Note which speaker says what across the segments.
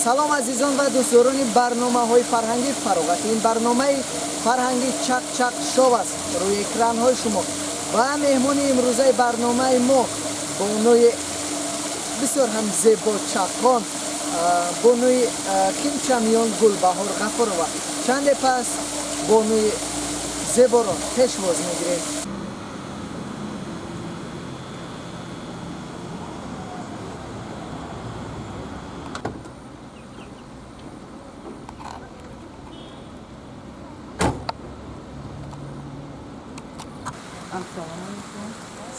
Speaker 1: салом азизон ва дӯстдорони барномаҳои фарҳангӣ фароғат. Ин барномаи фарҳангӣ чак шов аст рӯи экранҳои шумо. Ва меҳмони имрӯзаи барномаи мо бонуи бисёр ҳам зебо чакон, бонуи химчамиён Гулбаҳор Ғафурова. Чанде пас бонуи зеборо пешвоз мегирем.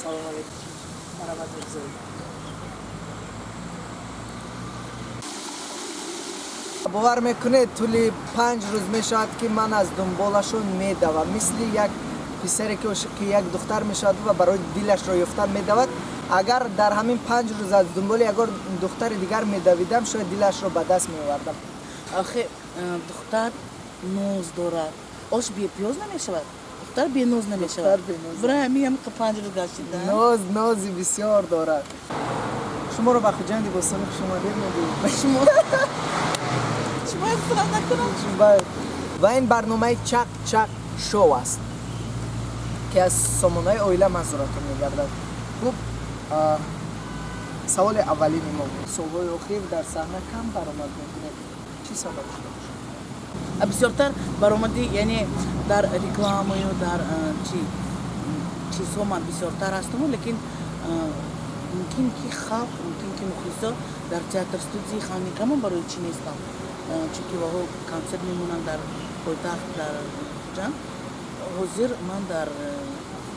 Speaker 1: Салом алейкум. Марават мегзорем. бовар мекунед тӯли 5 рӯз мешавад ки ман аз дунболашон медавам. мисли як писаре ки як духтар мешавад ва барои дилашро ёфтан медавад. агар дар ҳамин 5 рӯз аз дунболи ягон духтари дигар медавидам, шояд дилашро ба даст меовардам.
Speaker 2: Ахе духтар ноз дорад. Ош бепиёз намешавад. Духтар беноз намешавад. Бара ҳамин 5 рӯз гаштида.
Speaker 1: Нози бисёр дорад. шуморо ба хуҷанди бостонӣ хушомадед мегӯем.
Speaker 2: Шумо эҳтиром накунам.
Speaker 1: ва ин барномаи чак шоу аст ки аз сомонаи оила манзуратон мегардад. хуб, саволи аввалини мо солҳои охир дар саҳна кам баромад мекунед. чӣ сабаб шуда бошад?
Speaker 2: Бисёртар баромадӣ, яъне дар рекламаю дар чизҳо ман бисёртар ҳастаму, лекин мумкин ки халқ, мумкин ки мухлисо дар театр студии ханекамон барои чӣ нестам. Чунки ваҳо консерт мемонанд дар пойтахт дар Хуҷанд. ҳозир ман дар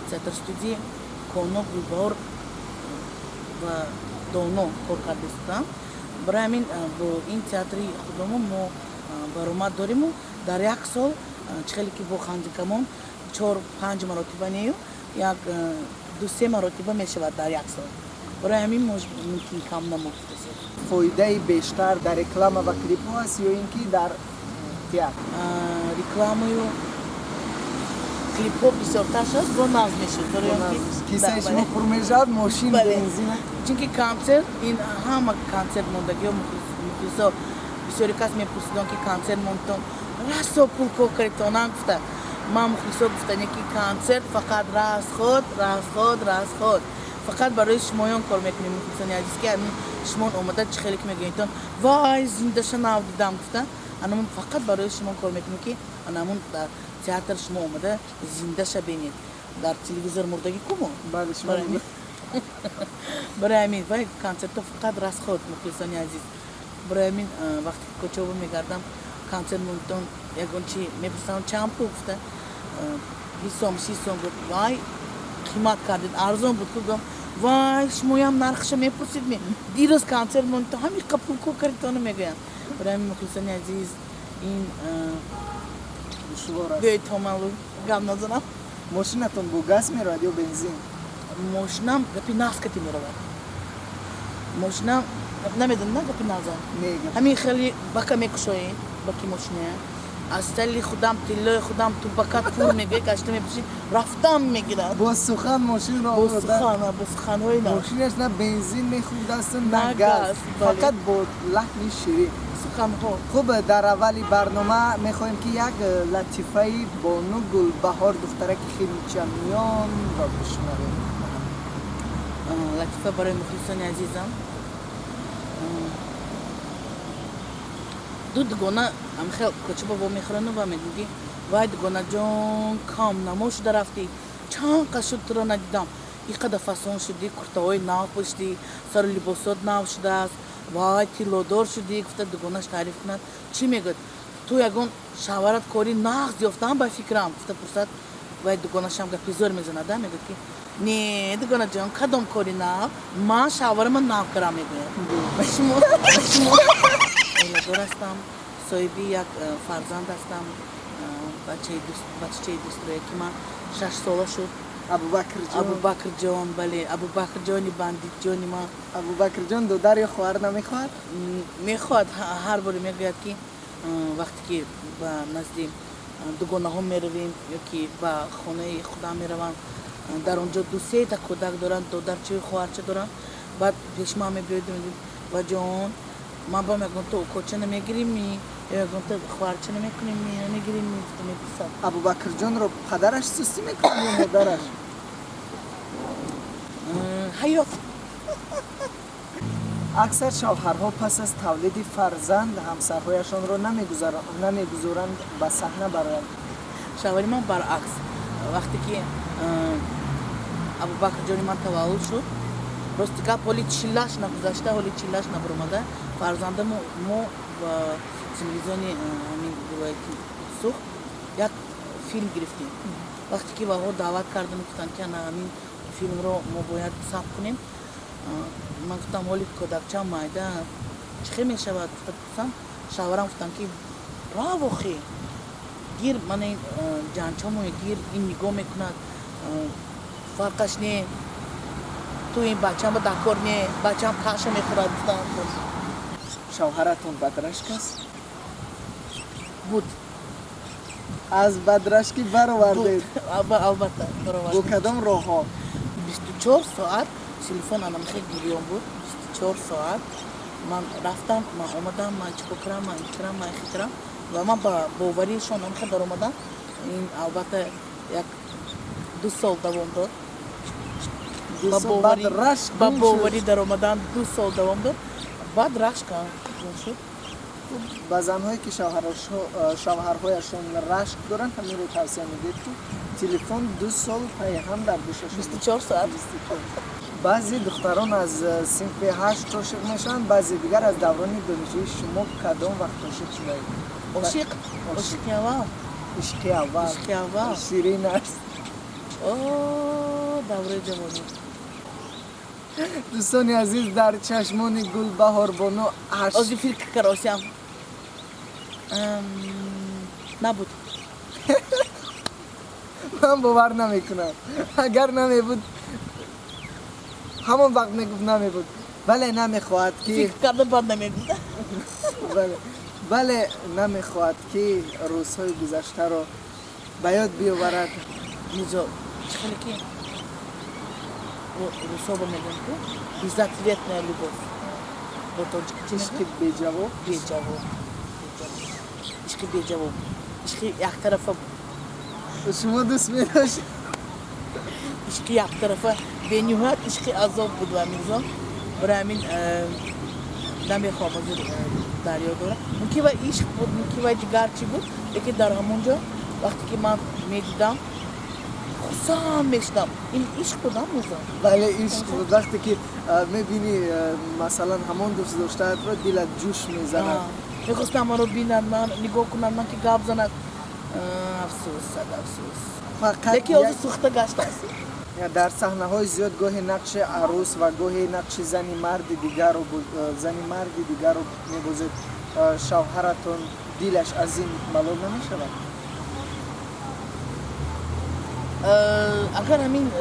Speaker 2: театр студии Коно, Гулбаҳор ва Доно кор кардастам. Барои ҳамин бо ин театри худамон мо баромад дориму дар як сол чихеле ки бо ханҷикамон 4-5 маротиба нею, як 2-3 маротиба мешавад дар як сол. барои ҳамин мо мумкин кам намофта.
Speaker 1: фоидаи бештар дар реклама ва клипҳо аст ё ин ки дар театр?
Speaker 2: Рекламаю клипҳо бисёртар шуд, бо нағз мешуд.
Speaker 1: Кисаи шумо пур мешавад, мошин, бензин.
Speaker 2: Чунки консерт, ин ҳама консерт мондагиҳо мухлисо бисёри кас мепурсиданд ки консерт монтон расо пул кор каритонан гуфта. Ман мухлисо гуфтане ки консерт фақат расход. Фақат барои шумоён кор мекунем. Мухлисони азиз ки ҳамин шумон омада чӣ хеле ки мегӯедтон вай зиндаша нав дидам гуфта. Анамон фақат барои шумон кор мекунем ки анамон дар театр шумо омада зиндаша бинед. Дар телевизор мурдагӣ кумо. барои ҳамин вай консертҳо фақат расход. Мухлисони азиз, барои ҳамин вақте ки кочоба мегардам консерт монтон ягон чи мепурсам чанд пул гуфта 20 сом 30 сом гуфт вай қимат кардед, арзон буд. гуфтам вай шумоям нархша мепурсидме, дирӯз консерт монтон ҳамин пул кор каритона мегӯям. барои ҳамин мухлисони азиз, ин бейтомалу гап назанам.
Speaker 1: мошинатон бо газ меравад ё бензин?
Speaker 2: Мошинам гапи нағз кати меравад. Мошинам намедонӣ гапи нағза. ҳамин хеле бака мекушоед баки мошина. аз тали худам тиллои худам ту бакат пур мегӯед, гашта мепурсӣ рафтам мегирад.
Speaker 1: бо сухан мошинро
Speaker 2: бо суханҳои
Speaker 1: мошинаш на бензин мехӯрдасту на газ, фақат бо лаҳни ширин. хуб, дар аввали барнома мехоҳем ки як латифаи Бону Гулбаҳор духтараки химчамиён ро бишнавем.
Speaker 2: латифа барои мухлисони азизам. ду дугона амхел кочаба во мехӯрану ва мегӯ ки вай дугонаҷон кам намо шуда рафтӣ, чанд қад шуд туро надидам, ин қадar фасон шудӣ, куртаҳои нав пӯшидӣ, сару либосот нав шудааст, вай тиллодор шудӣ. гуфта дугонаш таъриф кунад. чӣ мегӯяд? ту ягон шаварат кори нағз ёфтаам ба фикрам. гуфта пурсад, вай дугонашам гапи зор мезанада. мегӯяд ки не дугонаҷон, кадом кори нав? ман шаварама нав карам мегӯяд. ба шумо ойладор ҳастам, соҳиби як фарзанд ҳастам, бачаи дӯстроя ки ман 6 сола шуд. Абубакрҷон, бале, Абубакрҷони бандитҷони ман.
Speaker 1: Абубакрҷон додар ё хоҳар намехоҳад?
Speaker 2: Мехоҳад. ҳар боре мегӯяд ки вақте ки ба назди дугонаҳо меравем ё ки ба хонаи худам меравам, дар онҷо 2-3 кӯдак доранд, додарчаю хоҳарча доранд. баъд пеши ман мебиёд, ва ҷон من با میگم تو کوچه نمیگیری می یا میگم تو خوارچه نمیکنی می نمیگیری می تو میپسد
Speaker 1: ابوبکر جان رو پدرش سوسی میکنه یا مادرش؟
Speaker 2: حیات
Speaker 1: اکثر شوهرها پس از تولید فرزند همسرهایشان رو نمیگذارند به صحنه برآیند.
Speaker 2: شوهر من برعکس وقتی که ابوبکر جان من تولد شد راستیکا پولی چیلاش نگذاشته ولی چیلاش نبرمده فرزندم ما و تلویزیونی همین روایتی سوخت یک فیلم گرفتیم وقتی که با دعوت کردن گفتن که نه همین فیلم رو ما باید ثبت کنیم من گفتم ولی کودکچه مایده چه میشود گفتم شوهرم گفتن که براو خی گیر من این جانچامو گیر این نگاه میکند فرقش نه تو این بچه‌م با دکور نه بچه‌م کاش میخورد گفتم
Speaker 1: شوهرتون بدرشک است؟
Speaker 2: بود
Speaker 1: از بدرشکی برآوردید؟
Speaker 2: البته برآورد
Speaker 1: با کدام راه ها؟
Speaker 2: 24 ساعت تلفن انم خیلی گریان بود 24 ساعت من رفتم من اومدم من چپکرم من ایکرم من خیکرم و من با باوریشون هم خیلی در اومدم این البته یک 2 سال دوام داد با باوری در اومدن 2 سال دوام داد بعد رشک شد
Speaker 1: با زنهایی که شوهرهایشون رشک دارن همین رو توصیه میدید که تلفن 2 سال پای هم در گوششون
Speaker 2: 24 ساعت
Speaker 1: بعضی دختران از صنف 8 عاشق میشن بعضی دیگر از دوران دانشجویی شما کدام وقت عاشق شدید؟
Speaker 2: عاشق اول
Speaker 1: عشق اول شیرین است
Speaker 2: دوره جوانی
Speaker 1: دوستان عزیز در چشمان گلبهار بانو
Speaker 2: از این فیلم که کراسیم نبود
Speaker 1: من باور نمیکنم اگر نمی بود همون وقت میگفت نمی بود بله نمیخواهد که
Speaker 2: فکر کردم بعد نمیگفت
Speaker 1: بله نمیخواهد که روزهای گذشته رو به یاد بیاورد
Speaker 2: نجا چخیلی که روزها با میگم که بیزاتریتنا любовь
Speaker 1: عشق بی‌جواب
Speaker 2: عشق بی‌جواب عشق یک طرفه بود
Speaker 1: شما دوست می‌داشت
Speaker 2: عشق یک طرفه بنیهایت عشق عذاب بود و میرزا برای همین نمیخوام از دریا دارم ممکن و عشق بود ممکن و جگر چی بود لیکن در همونجا وقتی که من میدیدم خسام میشدم این عشق بود هم موزا
Speaker 1: بله عشق بود وقتی که میبینی مثلا همون دوست داشتهت رو دلت جوش میزند
Speaker 2: میخواستم من رو بینن من نگاه کنن من که گاب زند افسوس
Speaker 1: فقط
Speaker 2: لیکن از سوخته گشته است
Speaker 1: در صحنه های زیاد گاهی نقش عروس و گاهی نقش زنی مرد دیگر رو میبازید شوهرتون دلش از این ملال نمیشود؟
Speaker 2: اگر همین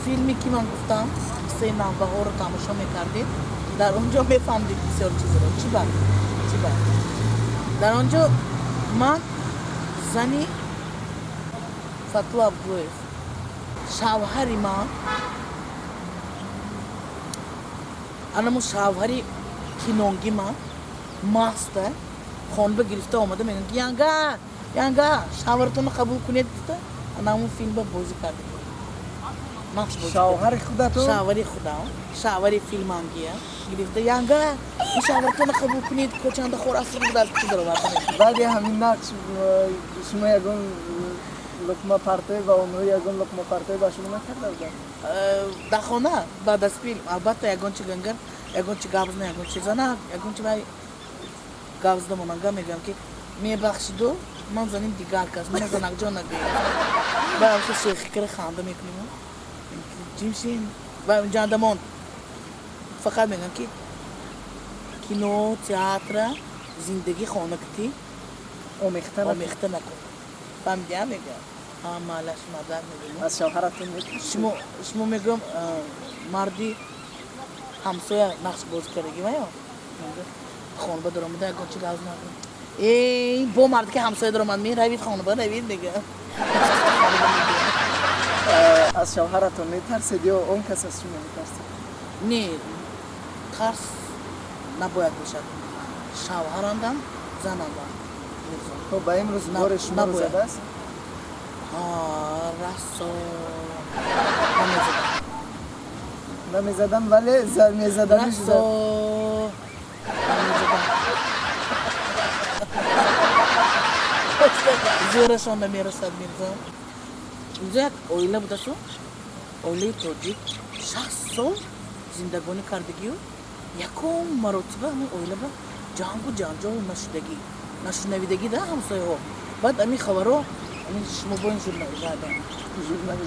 Speaker 2: فیلمی که من گفتم قصه نوبهار رو تماشا میکردید در اونجا میفهمدید بسیار چیز رو چی بر در اونجا من زنی فتوه عبدالویف شوهری من انمو شوهری کینونگی من ماسته خانبه گرفته آمده میگن که ینگا شوهرتون قبول کنید گفته انا همون فیلم با بازی کرده
Speaker 1: شوهر خودتون؟
Speaker 2: شوهری فیلم انگیه گرفته ینگا این شوهرتون قبول کنید کچند خورافی بود از چی درو
Speaker 1: بعد همین نقش شما یگون لقمه پرته و اونو یگون لقمه پرته با شما نکرده بودن؟
Speaker 2: در خانه بعد از فیلم البته یگون چی گنگر یگون چی گابز نه یگون چی زنه یگون چی بای گابز دموننگا میگم که میبخشیدو من زنیم دیگر کس من زنک جا نگیر برای شیخی کره خانده میکنیم جیمشین و جاندمون فقط میگن که کینو تئاتر زندگی خانه کتی آمیخته نکن فهمیدی هم میگم مالش مادر میگم
Speaker 1: از شوهرتون میگم
Speaker 2: شما میگم مردی همسایه نقش بازی کردگی و یا خانه با درامده اگه چی گاز نکن ای با مرد که همسایه درآمد می روید خانوار روید میگه
Speaker 1: از شوهرتون میترسید یا اون کس از شما میترسید؟
Speaker 2: نه ترس набояд бошад. Шавҳарандам, занандам. Мирзо.
Speaker 1: خب با امروز
Speaker 2: نه-
Speaker 1: بار شما رو
Speaker 2: نباید.
Speaker 1: زده است؟
Speaker 2: رسو
Speaker 1: نمیزدم ولی زر میزدم
Speaker 2: رسو زورشان نمیرسد میرزا. اینجا یک اویله بوده شو، اویله توجیک 60 سال زندگانی کردگی و یکم مرتبه همین اویله با جنگ و جنجال و نشنویدگی ده همسایه ها. بعد امی خبرها امی شما با این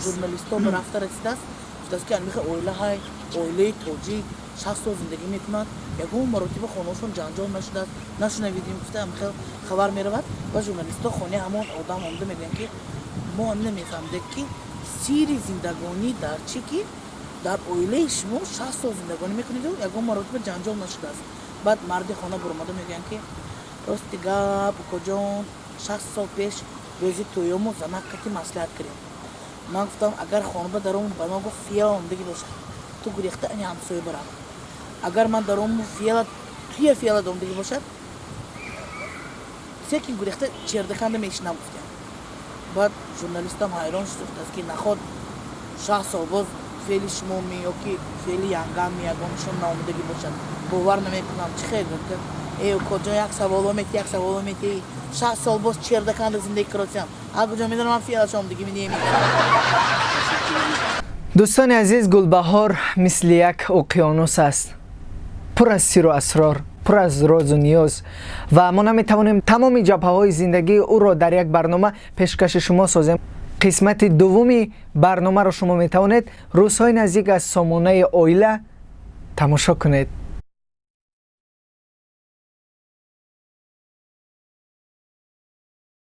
Speaker 2: ژورنالیست ها به رفته رسیده است که امیخه اویله های اویله توجیک 60 سال زندگی میکنند یکم مرتبه خانهاشون جنجال نشده است نشنویدیم گفته امیخه خبر میرود و ژورنالیست ها خانه همون آدم آمده میگن که ما نمیفهمده که سیری زندگانی در چی که در اویله شما 60 سال زندگانی میکنید و یکم مرتبه جنجال نشده است. بعد مرد خانه برآمده میگن که راستی گپ کجان 60 سال پیش روزی تویمو زنکتی مصلحت کردیم. من گفتم اگر خانوده در اون بنا گفت فیال آمدگی باشه تو گریخته این همسایه برام. اگر من در اون فیال توی فیال آمدگی باشد سیکی گریخته چردکنده میشنم گفتم. بعد ژورنالیست هم حیران شد که نخواد 60 سال باز فعلی شما می یا که فعلی ینگم می یگامشون نامدگی باشد باور نمیکنم چه خیلی گفتم ای کجا یک سوال میتی 60 سال باز چردکنده زندگی کردم اگه کجا میدونم من فعلا شما دیگه می
Speaker 1: دوستان عزیز گلبهار مثل یک اقیانوس است پر از سر و اسرار پر از راز و نیاز و ما نمیتوانیم تمام جبهه های زندگی او را در یک برنامه پیشکش شما سازیم. قسمت دومی برنامه را شما میتوانید روزهای نزدیک از سامانه اویله تماشا کنید.